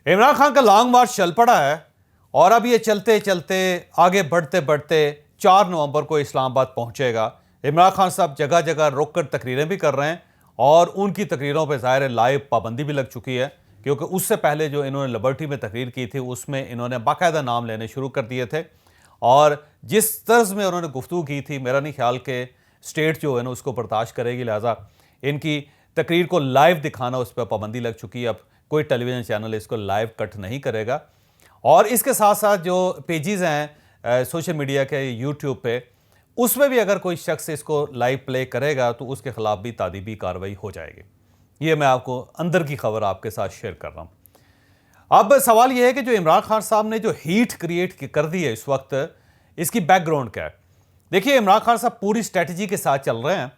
इमरान खान का लॉन्ग मार्च चल पड़ा है और अब ये चलते चलते आगे बढ़ते बढ़ते 4 नवंबर को इस्लामाबाद पहुंचेगा। इमरान खान साहब जगह जगह रुक कर तकरीरें भी कर रहे हैं और उनकी तकरीरों पर ज़ाहिर है लाइव पाबंदी भी लग चुकी है, क्योंकि उससे पहले जो इन्होंने लिबर्टी में तकरीर की थी उसमें इन्होंने बाकायदा नाम लेने शुरू कर दिए थे और जिस तर्ज में उन्होंने गुफ्तगू की थी, मेरा नहीं ख्याल कि स्टेट जो है ना उसको बर्दाश्त करेगी, लिहाजा इनकी तकरीर को लाइव दिखाना उस पर पाबंदी लग चुकी है। अब कोई टेलीविज़न चैनल इसको लाइव कट नहीं करेगा और इसके साथ साथ जो पेजेस हैं सोशल मीडिया के यूट्यूब पे, उसमें भी अगर कोई शख्स इसको लाइव प्ले करेगा तो उसके खिलाफ भी तादीबी कार्रवाई हो जाएगी। ये मैं आपको अंदर की खबर आपके साथ शेयर कर रहा हूँ। अब सवाल यह है कि जो इमरान खान साहब ने जो हीट क्रिएट कर दी है इस वक्त, इसकी बैकग्राउंड क्या है। देखिए, इमरान खान साहब पूरी स्ट्रेटजी के साथ चल रहे हैं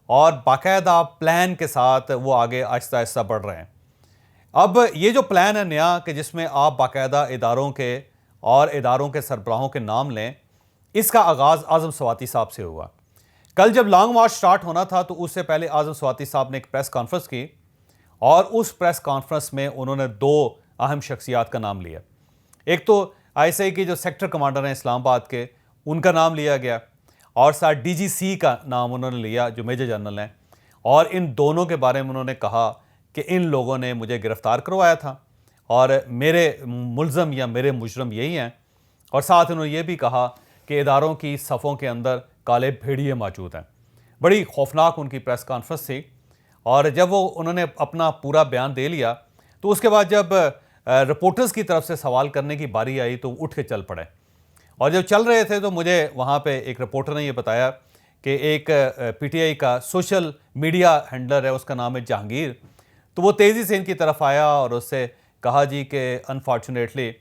और बाकायदा प्लान के साथ वो आगे आहिस्ता आहिस्ता बढ़ रहे हैं। अब ये जो प्लान है नया कि जिसमें आप बाकायदा इदारों के और इदारों के सरबराहों के नाम लें, इसका आगाज़ आज़म स्वाति साहब से हुआ। कल जब लॉन्ग मार्च स्टार्ट होना था तो उससे पहले आज़म स्वाति साहब ने एक प्रेस कॉन्फ्रेंस की और उस प्रेस कॉन्फ्रेंस में उन्होंने 2 अहम शख्सियात का नाम लिया। एक तो आईएसआई के जो सेक्टर कमांडर हैं इस्लामाबाद के, उनका नाम लिया गया और साथ डीजीसी का नाम उन्होंने लिया जो मेजर जनरल हैं, और इन दोनों के बारे में उन्होंने कहा कि इन लोगों ने मुझे गिरफ्तार करवाया था और मेरे मुल्ज़म या मेरे मुजरम यही हैं। और साथ उन्होंने ये भी कहा कि इदारों की सफ़ों के अंदर काले भेड़िए मौजूद हैं। बड़ी खौफनाक उनकी प्रेस कॉन्फ्रेंस थी और जब वो उन्होंने अपना पूरा बयान दे लिया तो उसके बाद जब रिपोर्टर्स की तरफ से सवाल करने की बारी आई तो उठ के चल पड़े। और जब चल रहे थे तो मुझे वहाँ पे एक रिपोर्टर ने ये बताया कि एक पीटीआई का सोशल मीडिया हैंडलर है, उसका नाम है जहांगीर, तो वो तेज़ी से इनकी तरफ आया और उससे कहा जी कि अनफॉर्चुनेटली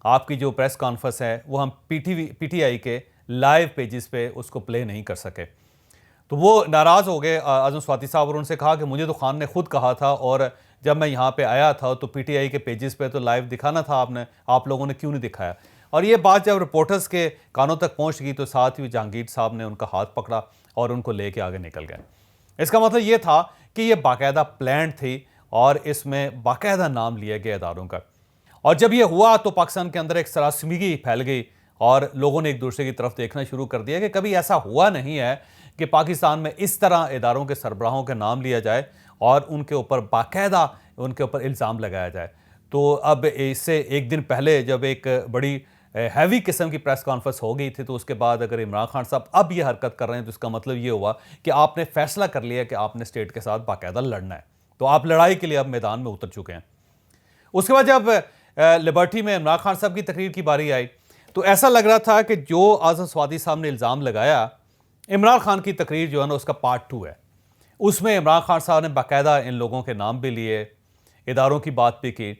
आपकी जो प्रेस कॉन्फ्रेंस है वो हम पीटीआई के लाइव पेजेस पे उसको प्ले नहीं कर सके। तो वो नाराज़ हो गए आज़म स्वाति साहब और उनसे कहा कि मुझे तो खान ने खुद कहा था और जब मैं यहाँ पे आया था तो पीटीआई के पेजेस पे तो लाइव दिखाना था आपने, आप लोगों ने क्यों नहीं दिखाया। और ये बात जब रिपोर्टर्स के कानों तक पहुँच गई तो साथ ही जहांगीर साहब ने उनका हाथ पकड़ा और उनको लेके आगे निकल गए। इसका मतलब ये था कि ये बाकायदा प्लान थी और इसमें बाकायदा नाम लिया गया इदारों का। और जब ये हुआ तो पाकिस्तान के अंदर एक सरासमगी फैल गई और लोगों ने एक दूसरे की तरफ देखना शुरू कर दिया कि कभी ऐसा हुआ नहीं है कि पाकिस्तान में इस तरह इदारों के सरबराहों का नाम लिया जाए और उनके ऊपर बाकायदा उनके ऊपर इल्ज़ाम लगाया जाए। तो अब इससे एक दिन पहले जब एक बड़ी हैवी किस्म की प्रेस कॉन्फ्रेंस हो गई थी तो उसके बाद अगर इमरान खान साहब अब ये हरकत कर रहे हैं तो इसका मतलब ये हुआ कि आपने फैसला कर लिया कि आपने स्टेट के साथ बाकायदा लड़ना है, तो आप लड़ाई के लिए अब मैदान में उतर चुके हैं। उसके बाद जब लिबर्टी में इमरान खान साहब की तकरीर की बारी आई तो ऐसा लग रहा था कि जो आज़म स्वाति साहब ने इल्ज़ाम लगाया, इमरान खान की तकरीर जो है ना उसका पार्ट 2 है। उसमें इमरान खान साहब ने बाकायदा इन लोगों के नाम भी लिए, इदारों की बात भी की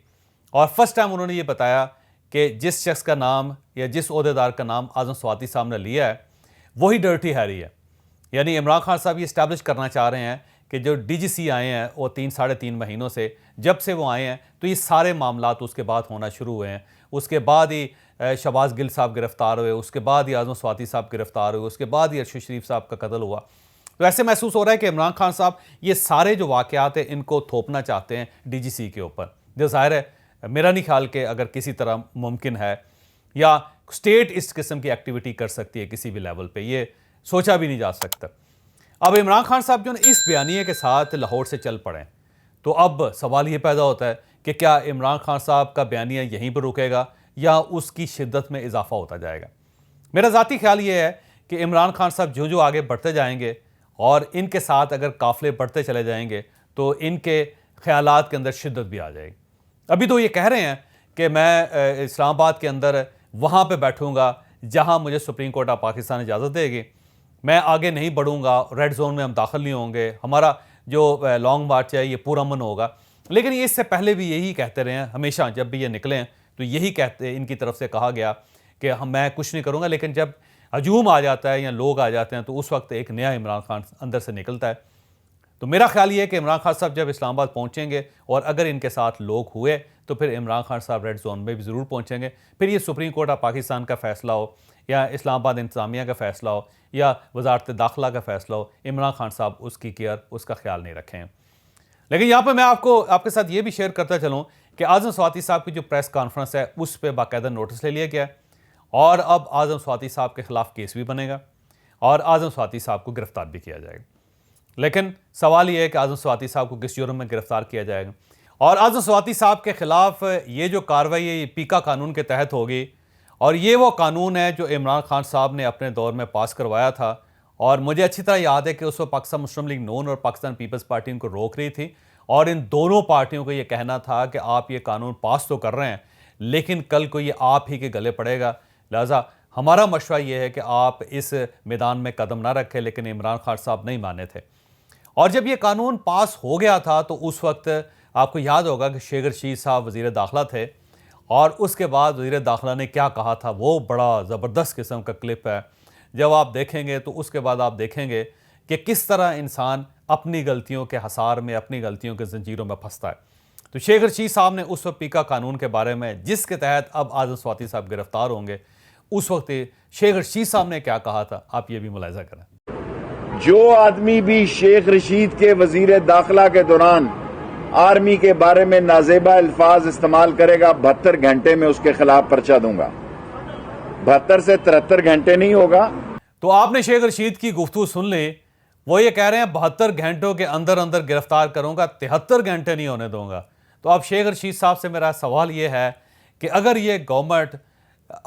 और फर्स्ट टाइम उन्होंने ये बताया कि जिस शख्स का नाम या जिस ओहदेदार का नाम आज़म स्वाति साहब ने लिया है वही डर्टी हैरी है। यानी इमरान खान साहब ये इस्टेब्लिश करना चाह रहे हैं कि जो डीजीसी आए हैं वो 3-3.5 महीनों से, जब से वो आए हैं तो ये सारे मामलात उसके बाद होना शुरू हुए हैं। उसके बाद ही शहबाज गिल साहब गिरफ्तार हुए, उसके बाद ही आज़म स्वाति साहब गिरफ्तार हुए, उसके बाद ही अरशद शरीफ साहब का कत्ल हुआ। तो ऐसे महसूस हो रहा है कि इमरान खान साहब ये सारे जो वाक़यात हैं इनको थोपना चाहते हैं डीजीसी के ऊपर। जो ज़ाहिर है मेरा नहीं ख्याल कि अगर किसी तरह मुमकिन है या स्टेट इस किस्म की एक्टिविटी कर सकती है किसी भी लेवल पे, ये सोचा भी नहीं जा सकता। अब इमरान खान साहब जो इस बयानिए के साथ लाहौर से चल पड़े तो अब सवाल ये पैदा होता है कि क्या इमरान खान साहब का बयानिया यहीं पर रुकेगा या उसकी शिद्दत में इजाफा होता जाएगा। मेरा ज़ाती ख्याल ये है कि इमरान खान साहब जो जो आगे बढ़ते जाएंगे और इनके साथ अगर काफ़िले बढ़ते चले जाएंगे तो इनके ख्यालात के अंदर शिद्दत भी आ जाएगी। अभी तो ये कह रहे हैं कि मैं इस्लामाबाद के अंदर वहाँ पे बैठूँगा जहाँ मुझे सुप्रीम कोर्ट ऑफ पाकिस्तान इजाज़त देगी, मैं आगे नहीं बढ़ूँगा, रेड जोन में हम दाखिल नहीं होंगे, हमारा जो लॉन्ग मार्च है ये पुरअमन होगा। लेकिन ये इससे पहले भी यही कहते रहे हैं, हमेशा जब भी ये निकले तो यही कहते, इनकी तरफ से कहा गया कि मैं कुछ नहीं करूँगा। लेकिन जब हजूम आ जाता है या लोग आ जाते हैं तो उस वक्त एक नया इमरान खान अंदर से निकलता है। तो मेरा ख्याल ये है कि इमरान खान साहब जब इस्लामाबाद पहुंचेंगे और अगर इनके साथ लोग हुए तो फिर इमरान खान साहब रेड जोन में भी ज़रूर पहुंचेंगे। फिर ये सुप्रीम कोर्ट ऑफ पाकिस्तान का फ़ैसला हो या इस्लामाबाद इंतज़ामिया का फ़ैसला हो या वजारत दाखिला का फ़ैसला हो, इमरान खान साहब उसकी केयर, उसका ख्याल नहीं रखें। लेकिन यहाँ पर मैं आपके साथ ये भी शेयर करता चलूँ कि आज़म स्वाति साहब की जो प्रेस कॉन्फ्रेंस है उस पर बाकायदा नोटिस ले लिया गया है और अब आज़म स्वाति साहब के खिलाफ केस भी बनेगा और आज़म स्वाति साहब को गिरफ्तार भी किया जाएगा। लेकिन सवाल यह है कि आज़म स्वाति साहब को किस जुर्म में गिरफ्तार किया जाएगा और आज़म स्वाति साहब के खिलाफ ये जो कार्रवाई है ये पीका कानून के तहत होगी और ये वो कानून है जो इमरान खान साहब ने अपने दौर में पास करवाया था। और मुझे अच्छी तरह याद है कि उस वक्त पाकिस्तान मुस्लिम लीग नून और पाकिस्तान पीपल्स पार्टी इनको रोक रही थी और इन दोनों पार्टियों को ये कहना था कि आप ये कानून पास तो कर रहे हैं लेकिन कल को ये आप ही के गले पड़ेगा, लिहाजा हमारा मशवरा ये है कि आप इस मैदान में कदम ना रखें। लेकिन इमरान खान साहब नहीं माने थे और जब ये कानून पास हो गया था तो उस वक्त आपको याद होगा कि शेख रशीद साहब वज़ीर दाखिला थे और उसके बाद वज़ीर दाखिला ने क्या कहा था वो बड़ा ज़बरदस्त किस्म का क्लिप है। जब आप देखेंगे तो उसके बाद आप देखेंगे कि किस तरह इंसान अपनी गलतियों के हसार में, अपनी गलतियों के जंजीरों में फंसता है। तो शेख रशीद साहब ने उस वक्त पीका कानून के बारे में, जिसके तहत अब आज़म स्वाति साहब गिरफ्तार होंगे, उस वक्त शेख रशीद साहब ने क्या कहा था, आप ये भी मुलाहिजा करें। जो आदमी भी शेख रशीद के वजीर दाखिला के दौरान आर्मी के बारे में नाजेबा अल्फाज इस्तेमाल करेगा 72 घंटे में उसके खिलाफ पर्चा दूंगा। 72 से 73 घंटे नहीं होगा। तो आपने शेख रशीद की गुफ्तगू सुन ली, वो ये कह रहे हैं 72 घंटों के अंदर अंदर गिरफ्तार करूंगा, 73 घंटे नहीं होने दूंगा। तो अब शेख रशीद साहब से मेरा सवाल ये है कि अगर ये गवर्नमेंट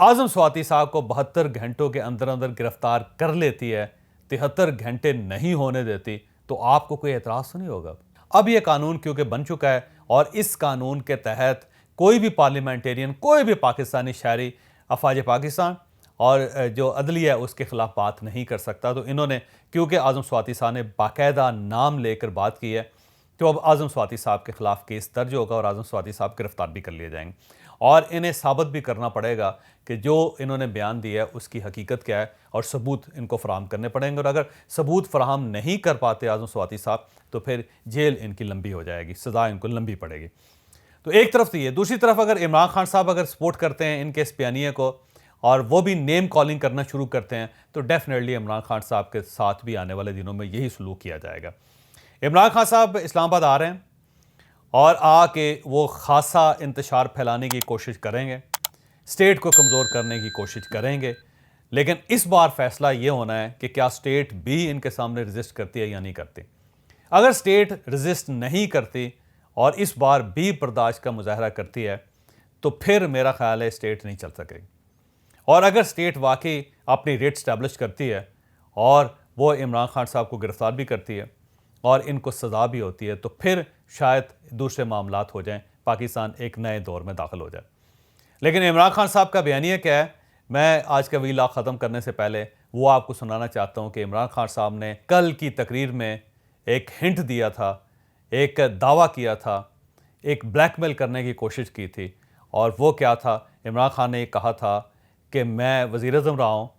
आज़म स्वाति साहब को 72 घंटों के अंदर अंदर गिरफ्तार कर लेती है, 73 घंटे नहीं होने देती, तो आपको कोई एतराज़ तो नहीं होगा। अब ये कानून क्योंकि बन चुका है और इस कानून के तहत कोई भी पार्लियामेंटेरियन, कोई भी पाकिस्तानी शहरी अफवाज पाकिस्तान और जो अदलिया है उसके खिलाफ बात नहीं कर सकता। तो इन्होंने, क्योंकि आज़म स्वाति साहब ने बाकायदा नाम लेकर बात की है, तो अब आज़म स्वाति साहब के खिलाफ केस दर्ज होगा और आज़म स्वाति साहब गिरफ्तार भी कर लिए जाएंगे और इन्हें साबित भी करना पड़ेगा कि जो इन्होंने बयान दिया है उसकी हकीकत क्या है और सबूत इनको फराहम करने पड़ेंगे। और अगर सबूत फराहम नहीं कर पाते आज़म स्वाति साहब तो फिर जेल इनकी लंबी हो जाएगी, सज़ा इनको लंबी पड़ेगी। तो एक तरफ तो ये, दूसरी तरफ अगर इमरान खान साहब अगर सपोर्ट करते हैं इनके इस बयानिए को और वो भी नेम कॉलिंग करना शुरू करते हैं तो डेफिनेटली इमरान खान साहब के साथ भी आने वाले दिनों में यही सलूक किया जाएगा। इमरान खान साहब इस्लामाबाद आ रहे हैं और आके वो खासा इंतशार फैलाने की कोशिश करेंगे, स्टेट को कमज़ोर करने की कोशिश करेंगे। लेकिन इस बार फैसला ये होना है कि क्या स्टेट भी इनके सामने रजिस्ट करती है या नहीं करती। अगर स्टेट रजिस्ट नहीं करती और इस बार भी बर्दाश्त का मुजाहरा करती है तो फिर मेरा ख्याल है स्टेट नहीं चल सकेगी। और अगर स्टेट वाकई अपनी रेट स्टैब्लिश करती है और वो इमरान खान साहब को गिरफ्तार भी करती है और इनको सज़ा भी होती है तो फिर शायद दूसरे मामलात हो जाएं, पाकिस्तान एक नए दौर में दाखिल हो जाए। लेकिन इमरान खान साहब का बयानिया क्या है, मैं आज का वीला ख़त्म करने से पहले वो आपको सुनाना चाहता हूँ कि इमरान खान साहब ने कल की तकरीर में एक हिंट दिया था, एक दावा किया था, एक ब्लैकमेल करने की कोशिश की थी। और वो क्या था, इमरान खान ने कहा था कि मैं वज़ीर-ए-आज़म रहा हूँ,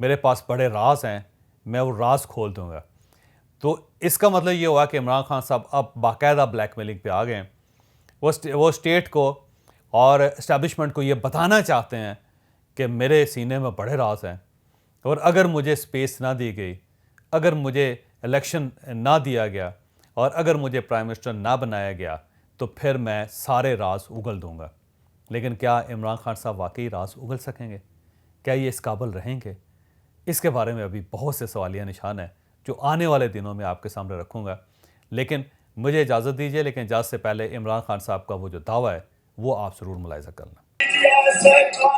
मेरे पास बड़े राज हैं, मैं वो राज खोल दूँगा। तो इसका मतलब ये हुआ कि इमरान खान साहब अब बाकायदा ब्लैकमेलिंग पे आ गए हैं। वो स्टेट को और इस्टेब्लिशमेंट को ये बताना चाहते हैं कि मेरे सीने में बड़े राज हैं और अगर मुझे स्पेस ना दी गई, अगर मुझे इलेक्शन ना दिया गया और अगर मुझे प्राइम मिनिस्टर ना बनाया गया तो फिर मैं सारे राज उगल दूंगा। लेकिन क्या इमरान खान साहब वाकई राज उगल सकेंगे? क्या ये इस काबिल रहेंगे? इसके बारे में अभी बहुत से सवालिया निशान हैं जो आने वाले दिनों में आपके सामने रखूँगा। लेकिन मुझे इजाज़त दीजिए, लेकिन इजाज़त से पहले इमरान खान साहब का वो जो दावा है वो आप ज़रूर मुलाहिज़ा करना।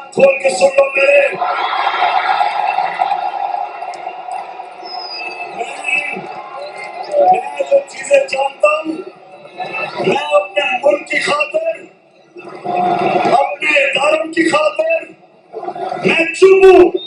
खोल के सुन लो मेरे, मैं जो चीजें जानता हूँ, मैं अपने मुल्क की खातिर, अपने धर्म की खातिर मैं चुप हूँ।